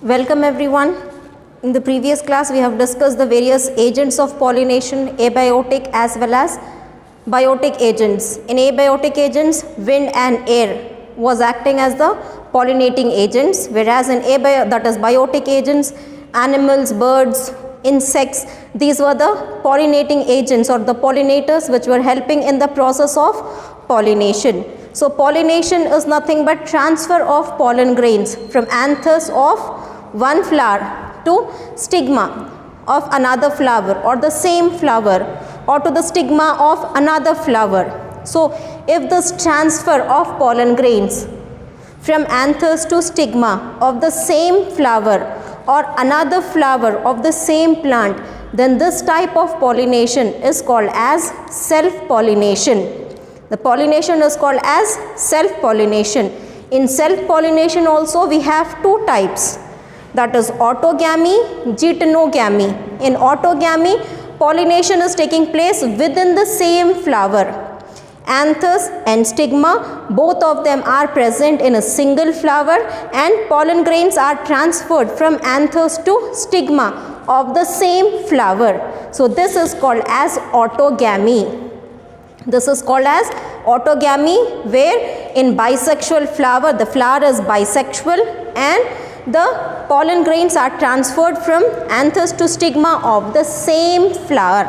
Welcome everyone. In the previous class we have discussed the various agents of pollination, abiotic as well as biotic agents. In abiotic agents, wind and air was acting as the pollinating agents, whereas in biotic agents, animals, birds, insects, these were the pollinating agents or the pollinators which were helping in the process of pollination. So pollination is nothing but transfer of pollen grains from anthers of one flower to stigma of another flower or the same flower or to the stigma of another flower. So if this transfer of pollen grains from anthers to stigma of the same flower or another flower of the same plant, then this type of pollination is called as self-pollination. The pollination is called as self-pollination. In self-pollination also we have two types, that is autogamy, geitonogamy. In autogamy, pollination is taking place within the same flower. Anthers and stigma, both of them are present in a single flower and pollen grains are transferred from anthers to stigma of the same flower. So this is called as autogamy. This is called as autogamy, where in bisexual flower the flower is bisexual and the pollen grains are transferred from anthers to stigma of the same flower.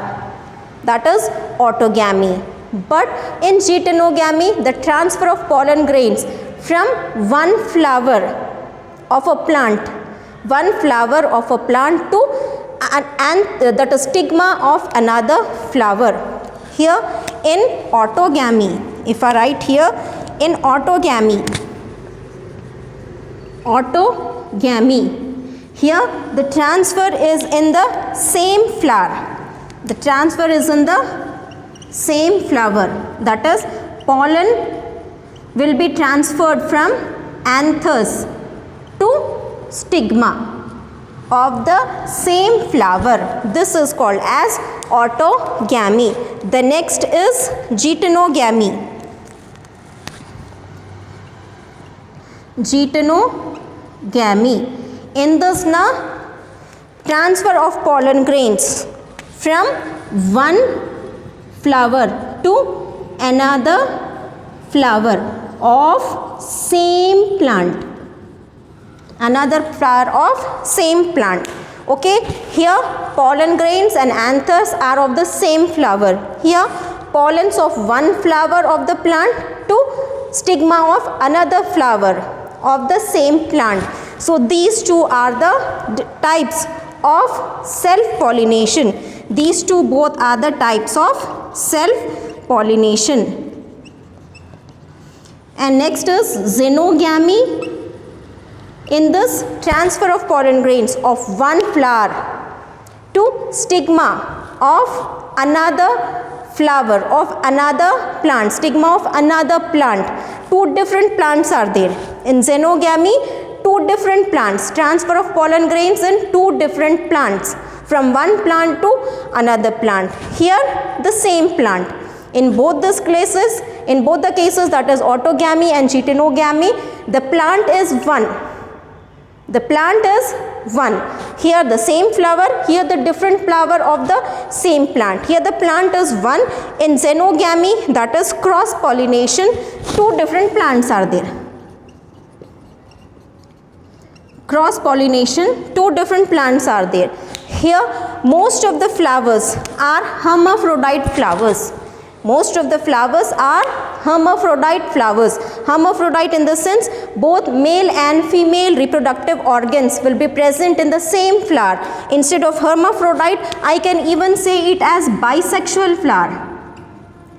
That is autogamy. But in geitonogamy, the transfer of pollen grains from one flower of a plant to that is stigma of another flower. Here in autogamy, if I write here in autogamy, here the transfer is in the same flower. The transfer is in the same flower, that is pollen will be transferred from anthers to stigma of the same flower. This is called as autogamy. The next is geitonogamy. Geitonogamy. In this transfer of pollen grains from one flower to another flower of same plant. Another flower of same plant. Okay, here pollen grains and anthers are of the same flower. Here pollens of one flower of the plant to stigma of another flower of the same plant. So these two are the types of self-pollination. These two both are the types of self-pollination. And next is xenogamy. In this, transfer of pollen grains of one flower to stigma of another flower of another plant, stigma of another plant. Two different plants are there. In xenogamy, two different plants, transfer of pollen grains in two different plants from one plant to another plant. Here the same plant. In both the cases, that is autogamy and geitonogamy, the plant is one. The plant is one. Here the same flower, here the different flower of the same plant. Here the plant is one. In xenogamy, that is cross pollination, two different plants are there. Cross pollination, two different plants are there. Here most of the flowers are hermaphrodite flowers. Most of the flowers are hermaphrodite flowers. Hermaphrodite in the sense both male and female reproductive organs will be present in the same flower. Instead of hermaphrodite, I can even say it as bisexual flower.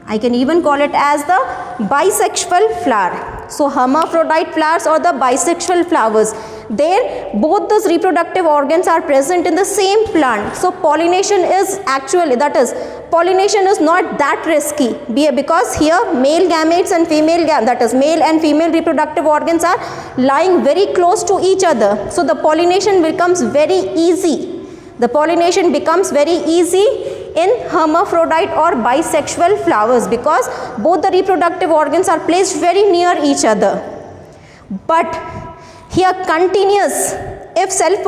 I can even call it as the bisexual flower. So hermaphrodite flowers or the bisexual flowers, there both those reproductive organs are present in the same plant. So pollination is actually, that is pollination is not that risky because here male gametes and female that is male and female reproductive organs are lying very close to each other. So the pollination becomes very easy. The pollination becomes very easy in hermaphrodite or bisexual flowers because both the reproductive organs are placed very near each other. But here continuous if self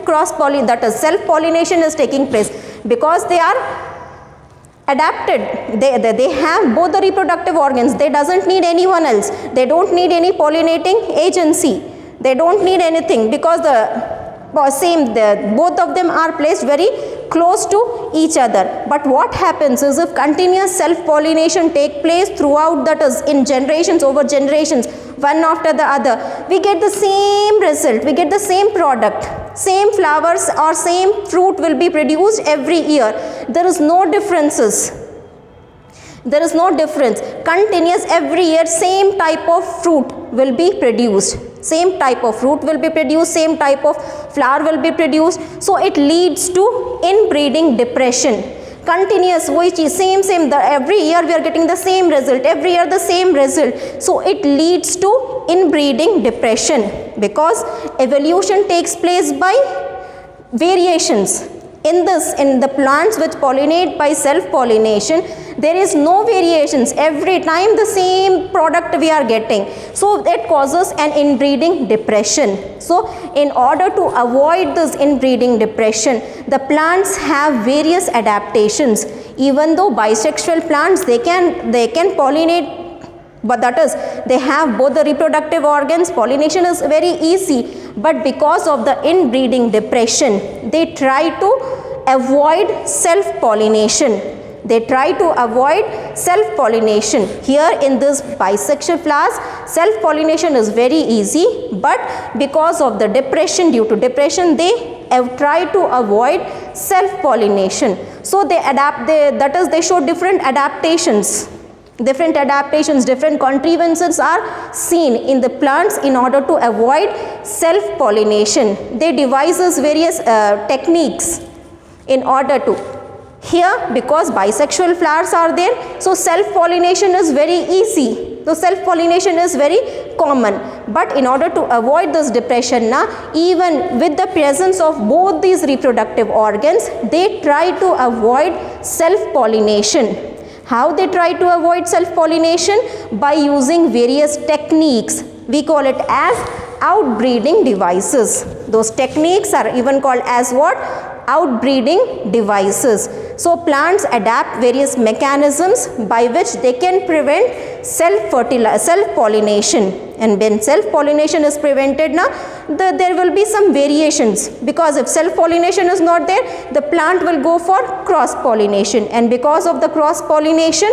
cross pollination, that is self pollination is taking place, because they are adapted, they have both the reproductive organs, they doesn't need anyone else, they don't need any pollinating agency, they don't need anything, because both of them are placed very close to each other. But what happens is, if continuous self pollination take place throughout, that is in generations over generations, one after the other, we get the same result, we get the same product, same flowers or same fruit will be produced every year. There is no differences. There is no difference. Continuous every year same type of fruit will be produced. Same type of fruit will be produced, same type of flower will be produced. So it leads to inbreeding depression. Continuous, which is same, every year we are getting the same result, every year the same result. So it leads to inbreeding depression, because evolution takes place by variations. In the plants which pollinate by self-pollination, there is no variations. Every time the same product we are getting. So it causes an inbreeding depression. So in order to avoid this inbreeding depression, the plants have various adaptations. Even though bisexual plants, they can pollinate, but that is, they have both the reproductive organs, pollination is very easy, but because of the inbreeding depression, they try to avoid self-pollination. They try to avoid self-pollination. Here in this bisexual flowers, self-pollination is very easy, but because of the depression, due to depression, they try to avoid self-pollination. So they adapt, they show different adaptations. Different adaptations, different contrivances are seen in the plants in order to avoid self-pollination. They devise various techniques in order to. Here, because bisexual flowers are there, so self-pollination is very easy. So self-pollination is very common. But in order to avoid this depression, even with the presence of both these reproductive organs, they try to avoid self-pollination. How they try to avoid self-pollination? By using various techniques. We call it as outbreeding devices. Those techniques are even called as what? Outbreeding devices. So plants adapt various mechanisms by which they can prevent self-pollination. And when self-pollination is prevented, there will be some variations, because if self-pollination is not there, the plant will go for cross-pollination, and because of the cross-pollination,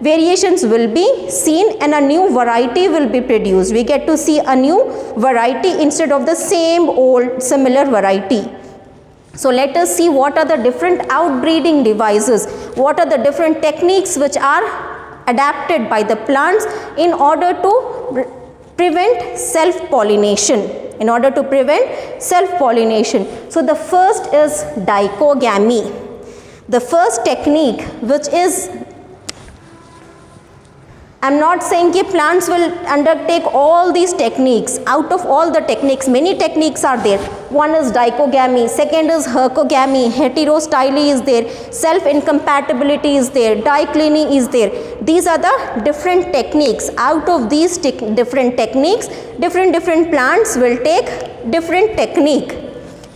variations will be seen and a new variety will be produced. We get to see a new variety instead of the same old similar variety. So let us see what are the different outbreeding devices, what are the different techniques which are adapted by the plants in order to prevent self-pollination. In order to prevent self-pollination. So the first is dichogamy. The first technique, which is, I am not saying that plants will undertake all these techniques. Out of all the techniques, many techniques are there. One is dichogamy, second is hercogamy, heterostyly is there, self-incompatibility is there, dicliny is there. These are the different techniques. Out of these different techniques, different plants will take different technique.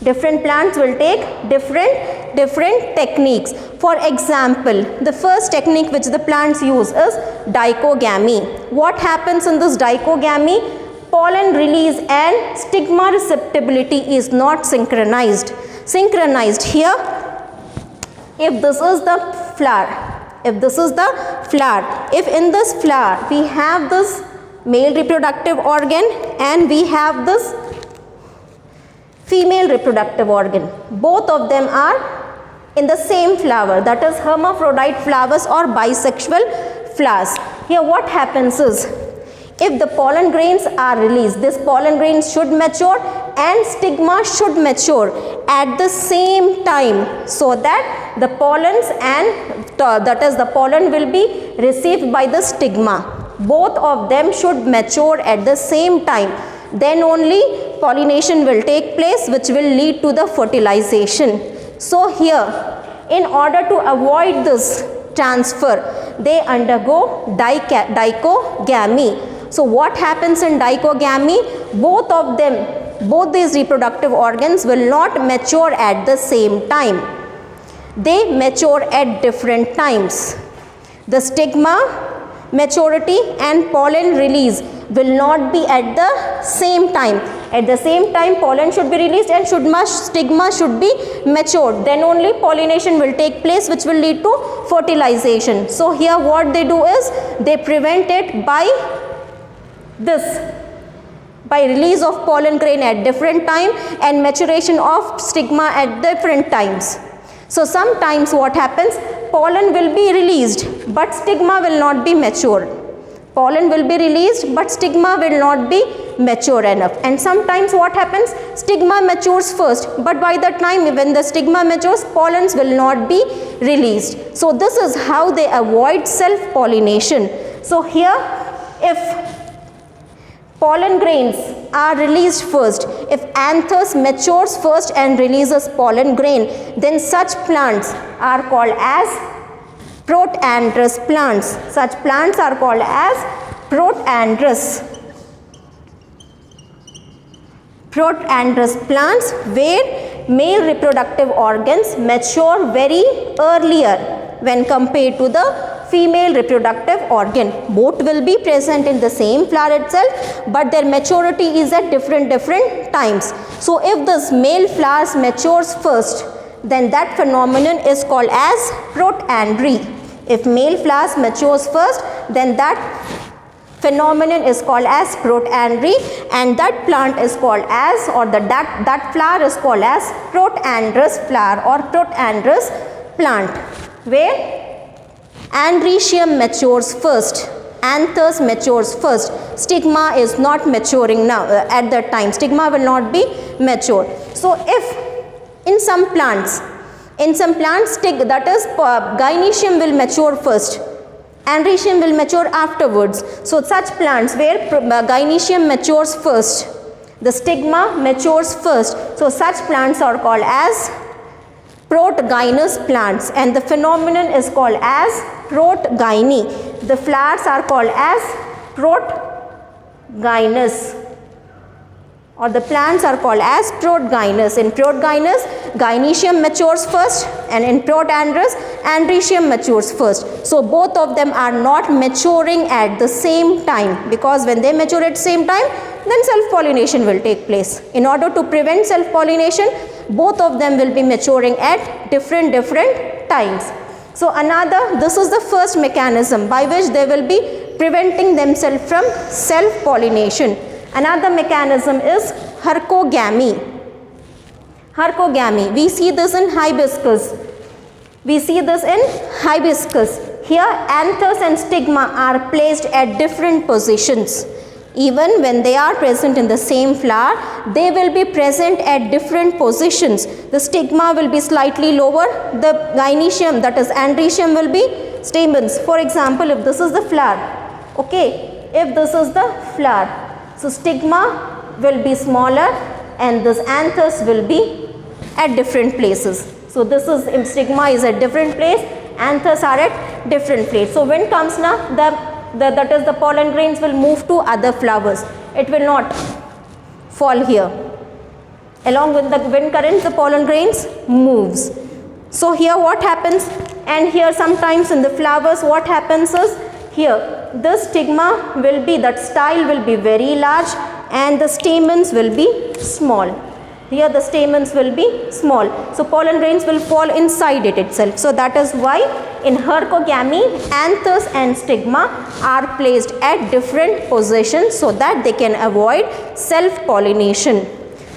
Different plants will take different techniques. For example, the first technique which the plants use is dichogamy. What happens in this dichogamy? Pollen release and stigma receptibility is not synchronized. Here, if this is the flower, if in this flower we have this male reproductive organ and we have this female reproductive organ, both of them are in the same flower, that is hermaphrodite flowers or bisexual flowers. Here what happens is, if the pollen grains are released, this pollen grains should mature and stigma should mature at the same time, so that the pollens and the pollen will be received by the stigma. Both of them should mature at the same time. Then only pollination will take place, which will lead to the fertilization. So here, in order to avoid this transfer, they undergo dichogamy. So what happens in dichogamy? Both of them both these reproductive organs will not mature at the same time. They mature at different times. The stigma maturity and pollen release will not be at the same time. At the same time, pollen should be released and stigma should be matured. Then only pollination will take place, which will lead to fertilization. So here what they do is they prevent it by release of pollen grain at different time and maturation of stigma at different times. So sometimes what happens, pollen will be released but stigma will not be matured. Pollen will be released but stigma will not be mature enough. And sometimes what happens, stigma matures first, but by the time when the stigma matures, pollens will not be released. So this is how they avoid self-pollination. So here, if pollen grains are released first, if anthers matures first and releases pollen grain, then such plants are called as protandrous plants. Such plants are called as protandrous. Protandrous plants where male reproductive organs mature very earlier when compared to the female reproductive organ. Both will be present in the same flower itself, but their maturity is at different times. So if this male flowers matures first, then that phenomenon is called as protandry. If male flowers matures first, then that phenomenon is called as protandry, and that plant is called as, or that flower is called as protandrous flower or protandrous plant, where androecium matures first, anthers matures first, stigma is not maturing now at that time, stigma will not be matured. So if in some plants that is gynoecium will mature first, androecium will mature afterwards. So such plants where gynoecium matures first, the stigma matures first, so such plants are called as protgynous plants, and the phenomenon is called as protgyny. The flowers are called as protgynous, or the plants are called as protgynous. In protgynous, gynoecium matures first, and in protandrous, androecium matures first. So both of them are not maturing at the same time, because when they mature at the same time, then self-pollination will take place. In order to prevent self-pollination, both of them will be maturing at different times. So this is the first mechanism by which they will be preventing themselves from self-pollination. Another mechanism is hercogamy. Hercogamy, we see this in hibiscus. Here anthers and stigma are placed at different positions. Even when they are present in the same flower, they will be present at different positions. The stigma will be slightly lower, the gynoecium, that is androecium, will be stamens. For example, if this is the flower, okay, if this is the flower, so stigma will be smaller and this anthers will be at different places. So this is, stigma is at different place, anthers are at different place. So when comes now, that is the pollen grains will move to other flowers. It will not fall here. Along with the wind currents, the pollen grains moves. So here what happens, and here sometimes in the flowers what happens is, here the stigma will be, that style will be very large and the stamens will be small. Here the stamens will be small. So pollen grains will fall inside it itself. So that is why in hercogamy, anthers and stigma are placed at different positions so that they can avoid self-pollination.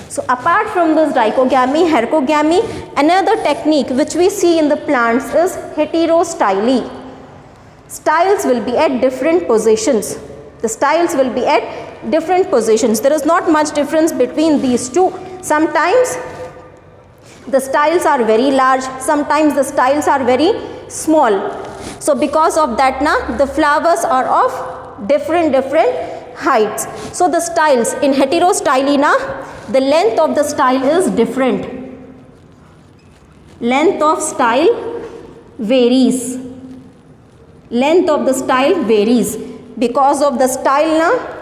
So apart from this dichogamy, hercogamy, another technique which we see in the plants is heterostyly. Styles will be at different positions. The styles will be at different positions. There is not much difference between these two. Sometimes the styles are very large, sometimes the styles are very small. So because of that now, the flowers are of different heights. So the styles in heterostyly now, the length of the style is different. Length of style varies. Length of the style varies. Because of the style now,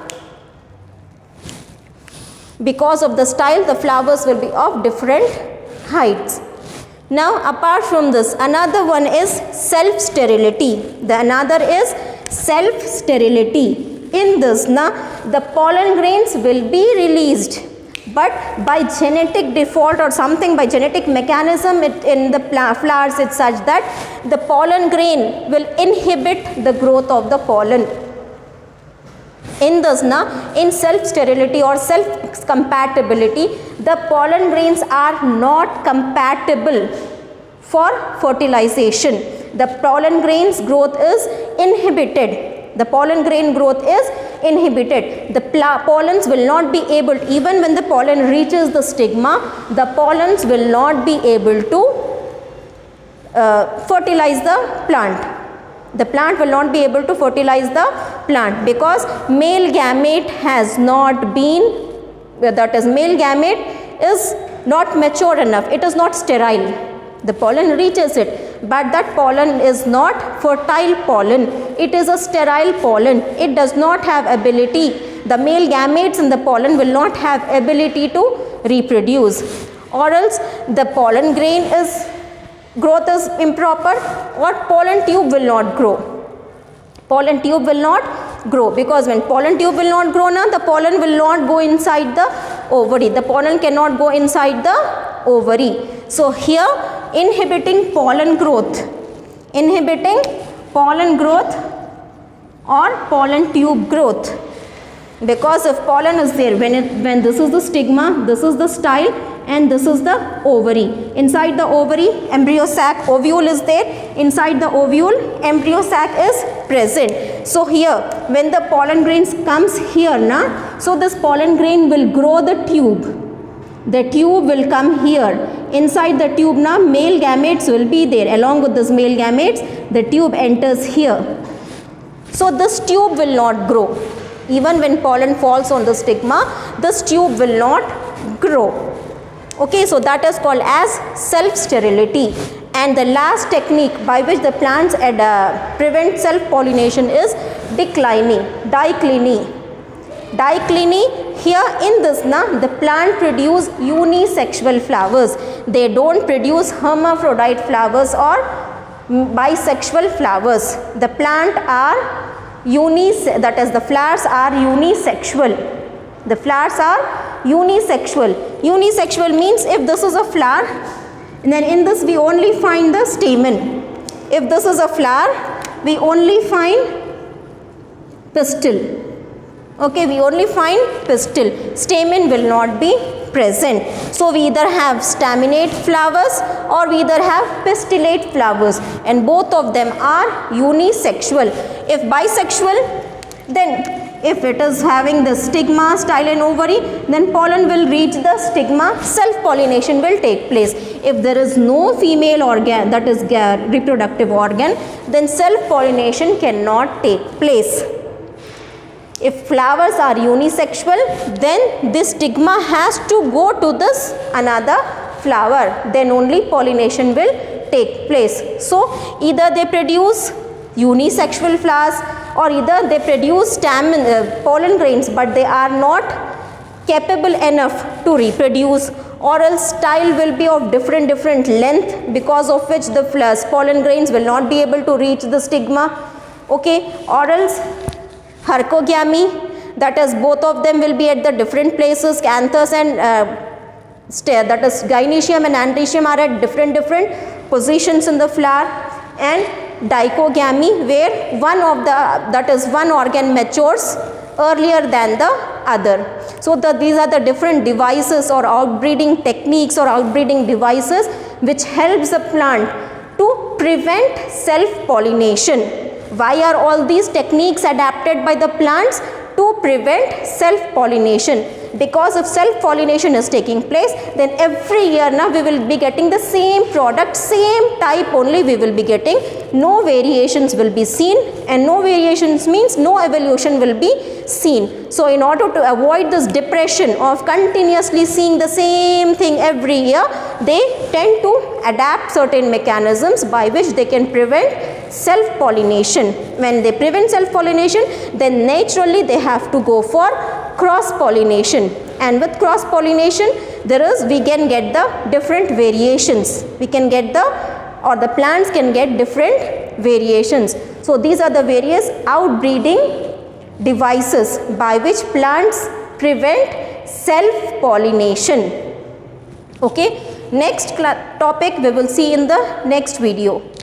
Because of the style, the flowers will be of different heights. Now apart from this, another one is self-sterility. The another is self-sterility. In this, the pollen grains will be released, but by genetic default or something, by genetic mechanism in the flowers, it's such that the pollen grain will inhibit the growth of the pollen. In this, in self-sterility or self-compatibility, the pollen grains are not compatible for fertilization. The pollen grains growth is inhibited. The pollen grain growth is inhibited. The pollens will not be able, even when the pollen reaches the stigma, the pollens will not be able to fertilize the plant. The plant will not be able to fertilize the plant because male gamete has not been, that is, male gamete is not mature enough. It is not sterile. The pollen reaches it, but that pollen is not fertile pollen. It is a sterile pollen. It does not have ability. The male gametes in the pollen will not have ability to reproduce, or else the pollen grain is growth is improper, or pollen tube will not grow. Pollen tube will not grow, because when pollen tube will not grow, the pollen will not go inside the ovary. The pollen cannot go inside the ovary. So here, inhibiting pollen growth or pollen tube growth, because if pollen is there, when this is the stigma, this is the style, and this is the ovary. Inside the ovary, embryo sac, ovule is there. Inside the ovule, embryo sac is present. So here, when the pollen grains comes here, so this pollen grain will grow the tube. The tube will come here. Inside the tube, male gametes will be there. Along with this male gametes, the tube enters here. So this tube will not grow. Even when pollen falls on the stigma, this tube will not grow. Okay, so that is called as self-sterility. And the last technique by which the plants prevent self-pollination is dicliny. Here in this, the plant produce unisexual flowers. They don't produce hermaphrodite flowers or bisexual flowers. The plant are that is, the flowers are unisexual. The flowers are unisexual. Unisexual means if this is a flower, then in this we only find the stamen. If this is a flower, we only find pistil. Okay, we only find pistil. Stamen will not be present. So we either have staminate flowers or we either have pistillate flowers, and both of them are unisexual. If bisexual, then if it is having the stigma, style and ovary, then pollen will reach the stigma, self-pollination will take place. If there is no female organ, that is reproductive organ, then self-pollination cannot take place. If flowers are unisexual, then this stigma has to go to this another flower, then only pollination will take place. So either they produce unisexual flowers or either they produce pollen grains, but they are not capable enough to reproduce, or else style will be of different length, because of which the pollen grains will not be able to reach the stigma. Okay, or else hercogamy, that is, both of them will be at the different places. Canthus and that is gynoecium and antecium are at different positions in the flower. And dichogamy, where one organ matures earlier than the other. So these are the different devices or outbreeding techniques or outbreeding devices which helps the plant to prevent self-pollination. Why are all these techniques adapted by the plants? To prevent self-pollination. Because if self-pollination is taking place, then every year now we will be getting the same product, same type only we will be getting. No variations will be seen, and no variations means no evolution will be seen. So in order to avoid this depression of continuously seeing the same thing every year, they tend to adapt certain mechanisms by which they can prevent self-pollination. When they prevent self-pollination, then naturally they have to go for cross-pollination. and with cross pollination we can get the different variations. We can get the plants can get different variations. So these are the various outbreeding devices by which plants prevent self pollination. Okay, next topic we will see in the next video.